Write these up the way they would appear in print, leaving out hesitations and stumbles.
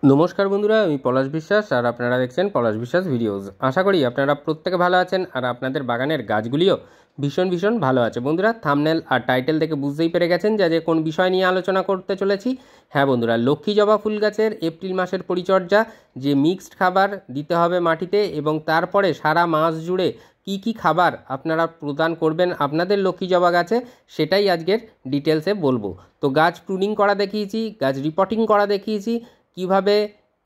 নমস্কার বন্ধুরা, আমি পলাশ বিশ্বাস আর আপনারা দেখছেন পলাশ বিশ্বাস ভিডিওস। আশা করি আপনারা প্রত্যেকে ভালো আছেন আর আপনাদের বাগানের গাছগুলিও ভীষণ ভালো আছে। বন্ধুরা, থাম্বনেল আর টাইটেল দেখে বুঝতেই পেরে গেছেন যে কোন বিষয় নিয়ে আলোচনা করতে চলেছি। হ্যাঁ বন্ধুরা, লক্ষ্মী জবা ফুল গাছের এপ্রিল মাসের পরিচর্যা, যে মিক্সড খাবার দিতে হবে মাটিতে এবং তারপরে সারা মাস জুড়ে কি খাবার আপনারা প্রদান করবেন আপনাদের লক্ষ্মী জবা গাছে, সেটাই আজকের ডিটেলসে বলবো। তো গাছ প্রুনিং করা দেখিয়েছি, গাছ রিপোর্টিং করা দেখিয়েছি, কিভাবে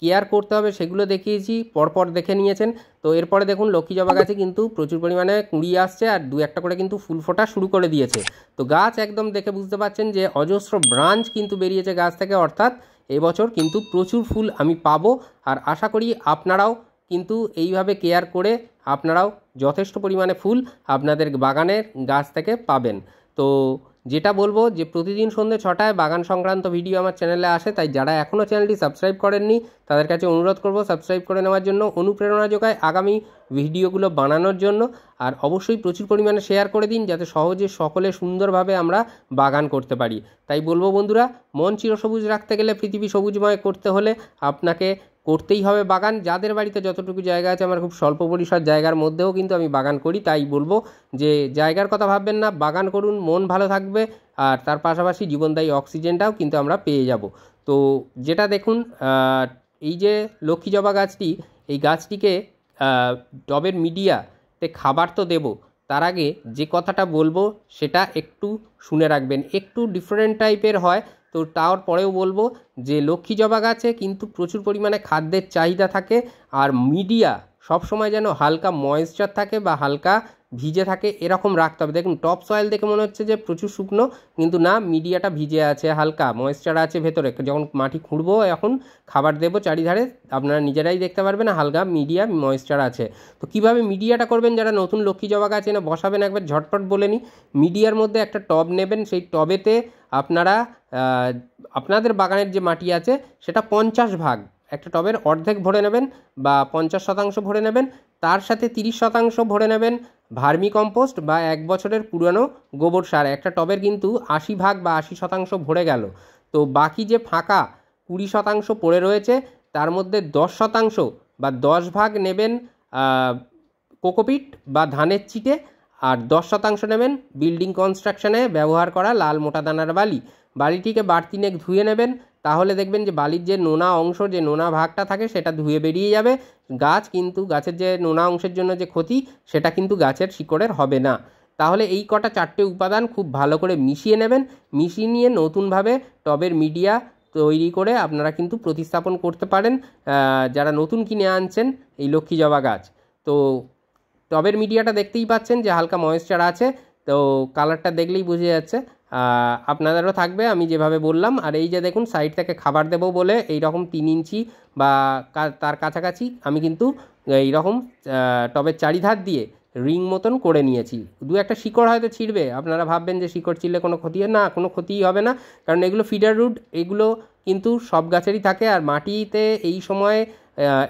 কেয়ার করতে হবে সেগুলো দেখিয়েছি, পরপর দেখে নিয়েছেন। তো এরপরে দেখুন, লক্ষ্মী জবা গাছে কিন্তু প্রচুর পরিমাণে কুঁড়ি আসছে আর দু একটা করে কিন্তু ফুল ফোটা শুরু করে দিয়েছে। তো গাছ একদম দেখে বুঝতে পারছেন যে অজস্র ব্রাঞ্চ কিন্তু বেরিয়েছে গাছ থেকে, অর্থাৎ এবছর কিন্তু প্রচুর ফুল আমি পাবো। আর আশা করি আপনারাও কিন্তু এইভাবে কেয়ার করে আপনারাও যথেষ্ট পরিমাণে ফুল আপনাদের বাগানের গাছ থেকে পাবেন। তো যেটা বলবো যে প্রতিদিন সন্ধ্যে 6টায় বাগান সংক্রান্ত ভিডিও আমার চ্যানেলে আসে, তাই যারা এখনও চ্যানেলটি সাবস্ক্রাইব করেননি তাদের কাছে অনুরোধ করব সাবস্ক্রাইব করে নেওয়ার জন্য, অনুপ্রেরণা যোগায় আগামী ভিডিওগুলো বানানোর জন্য। আর অবশ্যই প্রচুর পরিমাণে শেয়ার করে দিন যাতে সহজে সকলে সুন্দরভাবে আমরা বাগান করতে পারি। তাই বলবো বন্ধুরা, মন চিরসবুজ রাখতে গেলে, পৃথিবী সবুজময় করতে হলে আপনাকে করতেই হবে বাগান। যাদের বাড়িতে যতটুকু জায়গা আছে, আমার খুব স্বল্প পরিসর জায়গার মধ্যেও কিন্তু আমি বাগান করি, তাই বলবো যে জায়গার কথা ভাববেন না, বাগান করুন, মন ভালো থাকবে আর তার পাশাপাশি জীবনদায়ী অক্সিজেনটাও কিন্তু আমরা পেয়ে যাব। তো যেটা দেখুন, এই যে লক্ষ্মী জবা গাছটি, এই গাছটিকে টবের মিডিয়াতে খাবার তো দেব, তার আগে যে কথাটা বলবো সেটা একটু শুনে রাখবেন, একটু ডিফারেন্ট টাইপের হয়। তো তারপরেও বলবো যে লক্ষ্মী জবা গাছে কিন্তু প্রচুর পরিমাণে খাদ্যের চাহিদা থাকে, আর মিডিয়া সবসময় যেন হালকা ময়েশ্চার থাকে বা হালকা ভিজে থাকে এরকম রাখতে হবে। দেখুন, টপ সয়েল দেখে মনে হচ্ছে যে প্রচুর শুকনো, কিন্তু না, মিডিয়াটা ভিজে আছে, হালকা ময়েশ্চার আছে ভেতরে। যখন মাটি খুঁড়বো, এখন খাবার দেবো চারিধারে, আপনারা নিজেরাই দেখতে পারবেন হালকা মিডিয়া ময়েশ্চার আছে। তো কীভাবে মিডিয়াটা করবেন, যারা নতুন লক্ষ্মী জবা গাছ এনে বসাবেন, একবার ঝটপট বলে নিই। মিডিয়ার মধ্যে একটা টব নেবেন, সেই টবেতে আপনারা আপনাদের বাগানের যে মাটি আছে সেটা 50 ভাগ, একটা টবের অর্ধেক ভরে নেবেন বা 50% ভরে নেবেন। তার সাথে 30% ভরে নেবেন ভার্মি কম্পোস্ট বা 1 বছরের পুরানো গোবর সার। একটা টবের কিন্তু 80 ভাগ বা 80% ভরে গেল। তো বাকি যে ফাঁকা 20% পড়ে রয়েছে, তার মধ্যে 10% বা 10 ভাগ নেবেন কোকোপিট বা ধানের চিটে, আর 10% নেবেন বিল্ডিং কনস্ট্রাকশনে ব্যবহার করা লাল মোটা দানার বালি। বালিটিকে বাড়তিনেক ধুয়ে নেবেন, তাহলে দেখবেন যে বালির যে নোনা অংশ, যে নোনা ভাগটা থাকে সেটা ধুয়ে বেরিয়ে যাবে। গাছের যে নোনা অংশের জন্য যে ক্ষতি, সেটা কিন্তু গাছের শিকড়ের হবে না। তাহলে এই কটা 4টে উপাদান খুব ভালো করে মিশিয়ে নেবেন। মিশিয়ে নিয়ে নতুনভাবে টবের মিডিয়া তৈরি করে আপনারা কিন্তু প্রতিস্থাপন করতে পারেন, যারা নতুন কিনে আনছেন এই লক্ষ্মী জবা গাছ। তো টবের মিডিয়াটা দেখতেই পাচ্ছেন যে হালকা ময়েশ্চার আছে, তো কালারটা দেখলেই বুঝে যাচ্ছে। আপনাদেরও থাকবে আমি যেভাবে বললাম। আর এই যে দেখুন, সাইড থেকে খাবার দেবো বলে এইরকম 3 ইঞ্চি বা তার কাছাকাছি আমি কিন্তু এইরকম টবের চারিধার দিয়ে রিং মতন করে নিয়েছি। দু একটা শিকড় হয়তো ছিঁড়বে, আপনারা ভাববেন যে শিকড় ছিঁড়লে কোনো ক্ষতি হয় না, কোনো ক্ষতিই হবে না, কারণ এগুলো ফিডার রুট, এগুলো কিন্তু সব গাছেরই থাকে। আর মাটিতে এই সময়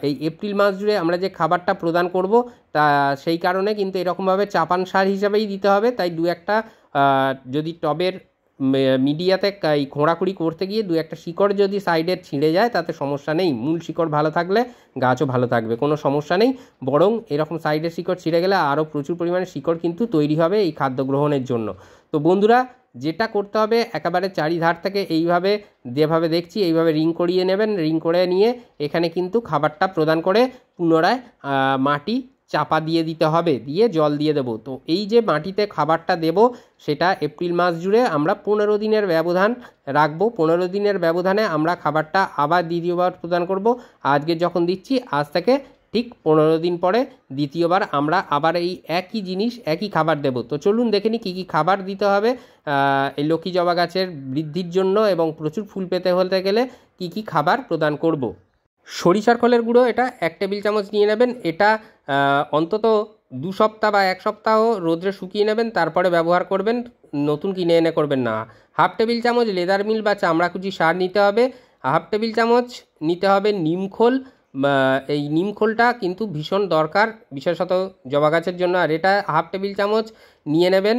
এই এপ্রিল মাস জুড়ে আমরা যে খাবারটা প্রদান করব, তা সেই কারণে কিন্তু এরকমভাবে চাপান সার হিসাবেই দিতে হবে। তাই দু একটা যদি টবের মিডিয়াতে এই খোঁড়াখুড়ি করতে গিয়ে দু একটা শিকড় যদি সাইডের ছিঁড়ে যায়, তাতে সমস্যা নেই। মূল শিকড় ভালো থাকলে গাছও ভালো থাকবে, কোনো সমস্যা নেই। বরং এরকম সাইডের শিকড় ছিঁড়ে গেলে আরও প্রচুর পরিমাণে শিকড় কিন্তু তৈরি হবে এই খাদ্য গ্রহণের জন্য। তো বন্ধুরা, যেটা করতে হবে, একেবারে চারিধার থেকে এইভাবে যেভাবে দেখছি এইভাবে রিং করিয়ে নেবেন। রিং করে নিয়ে এখানে কিন্তু খাবারটা প্রদান করে পুনরায় মাটি চাপা দিয়ে দিতে হবে, দিয়ে জল দিয়ে দেবো। তো এই যে মাটিতে খাবারটা দেব, সেটা এপ্রিল মাস জুড়ে আমরা 15 দিনের ব্যবধান রাখবো। 15 দিনের ব্যবধানে আমরা খাবারটা আবার দ্বিতীয়বার প্রদান করব। আজকে যখন দিচ্ছি, আজ থেকে ঠিক 15 দিন পরে দ্বিতীয়বার আমরা আবার এই একই জিনিস, একই খাবার দেব। তো চলুন দেখে নিই কী কী খাবার দিতে হবে এই লক্ষ্মী জবা গাছের বৃদ্ধির জন্য এবং প্রচুর ফুল পেতে হতে গেলে কী কী খাবার প্রদান করব। সরিষার খোলের গুঁড়ো, এটা 1 টেবিল চামচ নিয়ে নেবেন। এটা অন্তত 2 সপ্তাহ বা 1 সপ্তাহ রোদ্রে শুকিয়ে নেবেন, তারপরে ব্যবহার করবেন, নতুন কিনে এনে করবেন না। 1/2 টেবিল চামচ লেদার মিল বা চামড়াকুচি সার নিতে হবে। 1/2 টেবিল চামচ নিতে হবে নিমখোল। এই নিমখোলটা কিন্তু ভীষণ দরকার, বিশেষত জবা গাছের জন্য। আর এটা 1/2 টেবিল চামচ নিয়ে নেবেন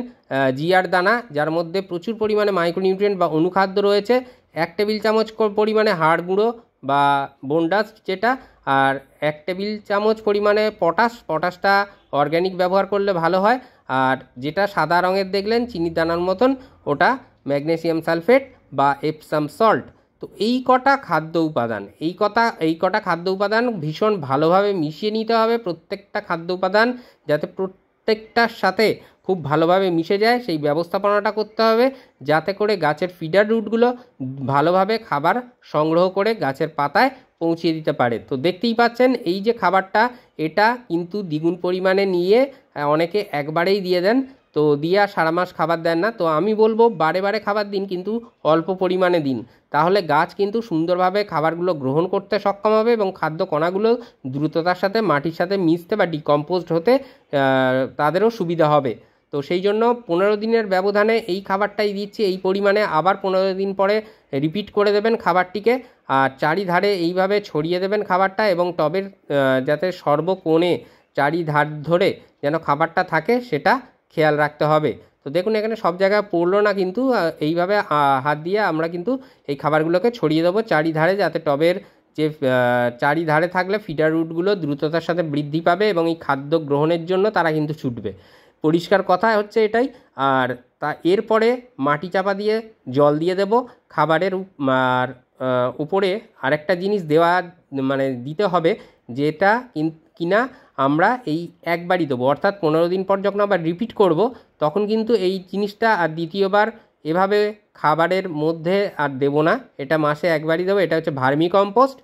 জিয়ার দানা, যার মধ্যে প্রচুর পরিমাণে মাইক্রোনিউট্রিয়েন্ট বা অনুখাদ্য রয়েছে। 1 টেবিল চামচ পরিমাণে হাড় গুঁড়ো বা বোনডাস্ট যেটা, আর 1 টেবিল চামচ পরিমাণে পটাশটা অর্গ্যানিক ব্যবহার করলে ভালো হয়। আর যেটা সাদা রঙের দেখলেন চিনির দানার মতন, ওটা ম্যাগনেসিয়াম সালফেট বা এপসাম সল্ট। তো এই কটা খাদ্য উপাদান ভীষণ ভালোভাবে মিশিয়ে নিতে হবে। প্রত্যেকটা খাদ্য উপাদান যাতে প্রত্যেকটার সাথে খুব ভালোভাবে মিশে যায় সেই ব্যবস্থাপনাটা করতে হবে, যাতে করে গাছের ফিডার রুটগুলো ভালোভাবে খাবার সংগ্রহ করে গাছের পাতায় পৌঁছিয়ে দিতে পারে। তো দেখতেই পাচ্ছেন এই যে খাবারটা, এটা কিন্তু দ্বিগুণ পরিমাণে নিয়ে অনেকে একবারেই দিয়ে দেন, তো দিয়ে আর সারা মাস খাবার দেন না। তো আমি বলবো বারে বারে খাবার দিন, কিন্তু অল্প পরিমাণে দিন, তাহলে গাছ কিন্তু সুন্দরভাবে খাবারগুলো গ্রহণ করতে সক্ষম হবে এবং খাদ্য কণাগুলো দ্রুততার সাথে মাটির সাথে মিশতে বা ডিকম্পোজড হতে তাদেরও সুবিধা হবে। তো সেই জন্য 15 দিনের ব্যবধানে এই খাবারটাই দিচ্ছি এই পরিমাণে। আবার 15 দিন পরে রিপিট করে দেবেন খাবারটিকে, আর চারিধারে এইভাবে ছড়িয়ে দেবেন খাবারটা, এবং টবের যাতে সর্বকোণে চারিধার ধরে যেন খাবারটা থাকে সেটা খেয়াল রাখতে হবে। তো দেখুন এখানে সব জায়গায় পড়লো না, কিন্তু এইভাবে হাত দিয়ে আমরা কিন্তু এই খাবারগুলোকে ছড়িয়ে দেবো চারিধারে, যাতে টবের যে চারিধারে থাকলে ফিডার রুটগুলো দ্রুততার সাথে বৃদ্ধি পাবে এবং এই খাদ্য গ্রহণের জন্য তারা কিন্তু ছুটবে। পরিষ্কার কথা হচ্ছে এটাই। আর এরপরে মাটি চাপা দিয়ে জল দিয়ে দেব খাবারের। আর উপরে আরেকটা জিনিস দিতে হবে, যেটা কিনা আমরা এই একবারই দেবো, অর্থাৎ 15 দিন পর যখন আবার রিপিট করব তখন কিন্তু এই জিনিসটা আর দ্বিতীয়বার এভাবে খাবারের মধ্যে আর দেবো না, এটা মাসে একবারই দেবো। এটা হচ্ছে ভার্মি কম্পোস্ট,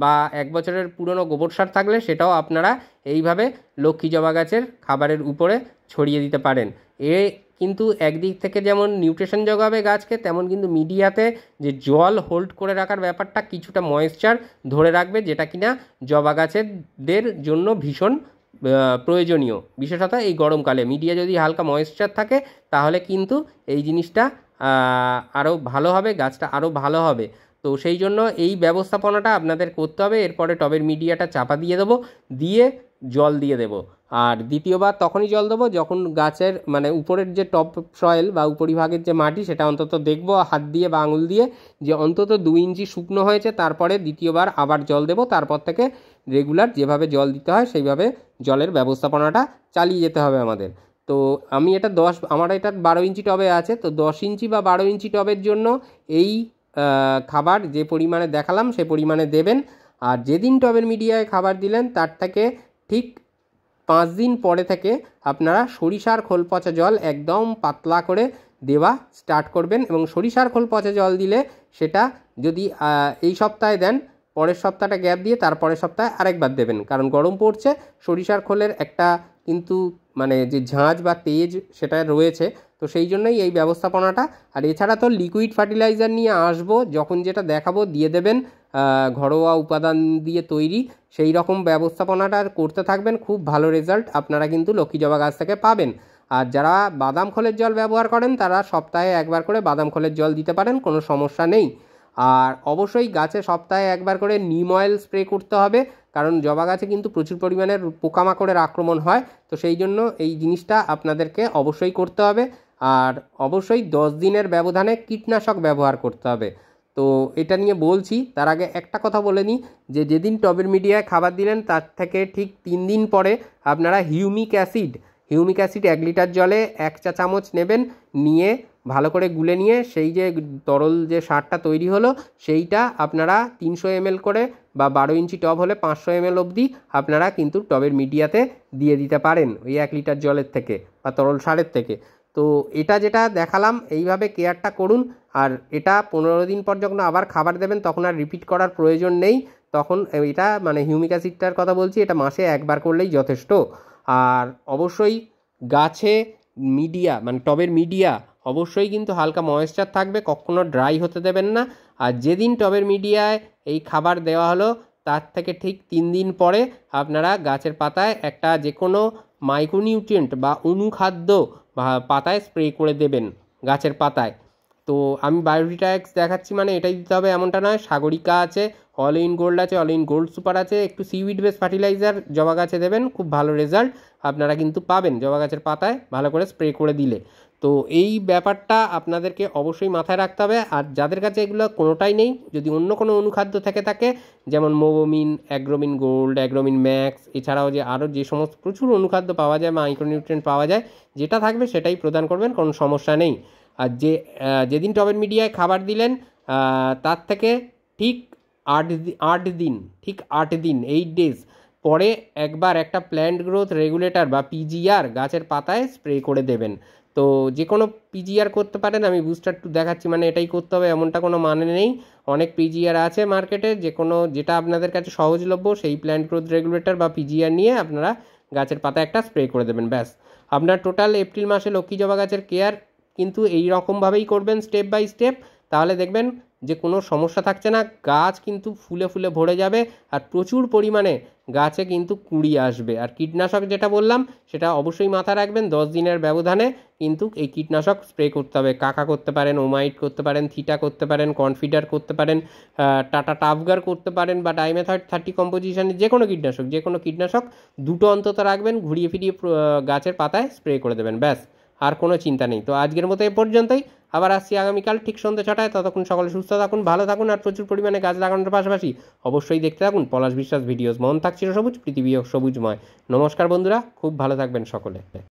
বা 1 বছরের পুরনো গোবর সার থাকলে সেটাও আপনারা এইভাবে লক্ষ্মী জবা গাছের খাবারের উপরে ছড়িয়ে দিতে পারেন। কিন্তু একদিক থেকে যেমন নিউট্রিশন যোগাবে গাছকে, তেমন কিন্তু মিডিয়াতে যে জল হোল্ড করে রাখার ব্যাপারটা, কিছুটা ময়েশ্চার ধরে রাখবে, যেটা কিনা জবা গাছেদের জন্য ভীষণ প্রয়োজনীয়। বিশেষত এই গরমকালে মিডিয়া যদি হালকা ময়েশ্চার থাকে তাহলে কিন্তু এই জিনিসটা আরও ভালো হবে, গাছটা আরও ভালো হবে। তো সেই জন্য এই ব্যবস্থাপনাটা আপনাদের করতে হবে। এরপরে টবের মিডিয়াটা চাপা দিয়ে দেবো, দিয়ে জল দিয়ে দেবো। আর দ্বিতীয়বার তখনই জল দেবো যখন গাছের উপরের যে টপ সয়েল বা উপরিভাগের যে মাটি, সেটা অন্তত দেখবো হাত দিয়ে বা আঙুল দিয়ে যে অন্তত 2 ইঞ্চি শুকনো হয়েছে। তারপরে দ্বিতীয়বার আবার জল দেবো। তারপর থেকে রেগুলার যেভাবে জল দিতে হয় সেইভাবে জলের ব্যবস্থাপনাটা চালিয়ে যেতে হবে আমাদের। তো আমি এটা আমার এটা 12 ইঞ্চি টবে আছে, তো 10 ইঞ্চি বা 12 ইঞ্চি টবের জন্য এই খাবার যে পরিমাণে দেখালাম সে পরিমাণে দেবেন। আর যেদিন টবের মিডিয়ায় খাবার দিলেন তার থেকে ঠিক 5 দিন পরে থেকে আপনারা সরিষার খোল পচা জল একদম পাতলা করে দেওয়া স্টার্ট করবেন। এবং সরিষার খোল পচা জল দিলে সেটা যদি এই সপ্তাহে দেন, পরের সপ্তাহটা গ্যাপ দিয়ে তারপরের সপ্তাহে আরেকবার দেবেন, কারণ গরম পড়ছে, সরিষার খোলের একটা কিন্তু যে ঝাঁঝ বা তেজ সেটা রয়েছে। তো সেই জন্যই এই ব্যবস্থাপনাটা। আর এছাড়া তো লিকুইড ফার্টিলাইজার নিয়ে আসবো, যখন যেটা দেখাবো দিয়ে দেবেন, ঘরোয়া উপাদান দিয়ে তৈরি, সেই রকম ব্যবস্থাপনাটা করতে থাকবেন। খুব ভালো রেজাল্ট আপনারা কিন্তু লক্ষ্মী জবা গাছ থেকে পাবেন। আর যারা বাদাম খোলের জল ব্যবহার করেন তারা সপ্তাহে একবার করে বাদাম খোলের জল দিতে পারেন, কোনো সমস্যা নেই। আর অবশ্যই গাছে সপ্তাহে একবার করে নিম অয়েল স্প্রে করতে হবে, কারণ জবা গাছে কিন্তু প্রচুর পরিমাণে পোকামাকড়ের আক্রমণ হয়। তো সেই জন্য এই জিনিসটা আপনাদেরকে অবশ্যই করতে হবে। আর অবশ্যই 10 দিনের ব্যবধানে কীটনাশক ব্যবহার করতে হবে। তো এটা নিয়ে বলছি, তার আগে একটা কথা বলে নিই, যেদিন টবের মিডিয়ায় খাবার দিলেন তার থেকে ঠিক 3 দিন পরে আপনারা হিউমিক অ্যাসিড 1 লিটার জলে 1 চা চামচ নেবেন, নিয়ে ভালো করে গুলে নিয়ে সেই যে তরল যে সারটা তৈরি হলো সেইটা আপনারা 300 ml করে, বা 12 ইঞ্চি টব হলে 500 ml অবধি আপনারা কিন্তু টবের মিডিয়াতে দিয়ে দিতে পারেন ওই 1 লিটার জলের থেকে বা তরল সারের থেকে। তো এটা যেটা দেখালাম এইভাবে কেয়ারটা করুন। আর এটা 15 দিন পর যখন আবার খাবার দেবেন তখন আর রিপিট করার প্রয়োজন নেই। তখন এটা হিউমিক অ্যাসিডটার কথা বলছি, এটা মাসে একবার করলেই যথেষ্ট। আর অবশ্যই গাছে মিডিয়া টবের মিডিয়া অবশ্যই কিন্তু হালকা ময়েশ্চার থাকবে, কখনো ড্রাই হতে দেবেন না। আর যেদিন টবের মিডিয়ায় এই খাবার দেওয়া হলো তার থেকে ঠিক 3 দিন পরে আপনারা গাছের পাতায় একটা যে কোনো মাইক্রোনিউট্রিয়েন্ট বা অনুখাদ্য পাতায় স্প্রে করে দেবেন গাছের পাতায়। তো আমি বায়োভিটা-এক্স দেখাচ্ছি এটাই দিতে হবে এমনটা নয়, সাগরিকা আছে, অল ইন গোল্ড আছে, অল ইন গোল্ড সুপার আছে, একটু সিউইড বেস ফার্টিলাইজার জবা গাছে দেবেন, খুব ভালো রেজাল্ট আপনারা কিন্তু পাবেন জবা গাছের পাতায় ভালো করে স্প্রে করে দিলে। তো এই ব্যাপারটা আপনাদেরকে অবশ্যই মাথায় রাখতে হবে। আর যাদের কাছে এগুলো কোনোটাই নেই, যদি অন্য কোনো অনুখাদ্য থেকে থাকে, যেমন মোবোমিন, অ্যাগ্রোমিন গোল্ড, অ্যাগ্রোমিন ম্যাক্স, এছাড়াও যে আরও যে সমস্ত প্রচুর অনুখাদ্য পাওয়া যায়, মাইক্রোনিউট্রিয়েন্ট পাওয়া যায়, যেটা থাকবে সেটাই প্রদান করবেন, কোনো সমস্যা নেই। আর যেদিন টবের মিডিয়ায় খাবার দিলেন তার থেকে ঠিক 8 দিন 8 ডেজ পরে একবার একটা প্ল্যান্ট গ্রোথ রেগুলেটর বা পিজিআর গাছের পাতায় স্প্রে করে দেবেন। তো যে কোনো পিজিআর করতে পারেন, আমি বুস্টার টু দেখাচ্ছি, মানে এটাই করতে হবে এমনটা কোনো মানে নেই। অনেক পিজিআর আছে মার্কেটে, যেটা আপনাদের কাছে সহজলভ্য সেই প্ল্যান্ট গ্রোথ রেগুলেটর বা পিজিআর নিয়ে আপনারা গাছের পাতায় একটা স্প্রে করে দেবেন, ব্যাস। আপনার টোটাল এপ্রিল মাসে লক্ষ্মী জবা গাছের কেয়ার কিন্তু এই রকমভাবেই করবেন, স্টেপ বাই স্টেপ। তাহলে দেখবেন যে কোনো সমস্যা থাকছে না, গাছ কিন্তু ফুলে ফুলে ভরে যাবে আর প্রচুর পরিমাণে গাছে কিন্তু কুঁড়ি আসবে। আর কীটনাশক যেটা বললাম সেটা অবশ্যই মাথায় রাখবেন, 10 দিনের ব্যবধানে কিন্তু এই কীটনাশক স্প্রে করতে হবে। কাকা করতে পারেন, ওমাইট করতে পারেন, থিটা করতে পারেন, কনফিডার করতে পারেন, টাটা টাফগার করতে পারেন, বা ডাইমেথড 30 কম্পোজিশনের যে কোনো কীটনাশক 2টো অন্তত রাখবেন, ঘুরিয়ে ফিরিয়ে গাছের পাতায় স্প্রে করে দেবেন, ব্যাস। আর কোনো চিন্তা নেই। তো আজকের মতো এ পর্যন্তই, আবার আসছি আগামীকাল ঠিক সন্ধ্যে 6টায়। ততক্ষণ সকলে সুস্থ থাকুন, ভালো থাকুন, আর প্রচুর পরিমাণে গাছ লাগানোর পাশাপাশি অবশ্যই দেখতে থাকুন পলাশ বিশ্বাস ভিডিওস। মন থাকছিল সবুজ, পৃথিবী সবুজময়। নমস্কার বন্ধুরা, খুব ভালো থাকবেন সকলে।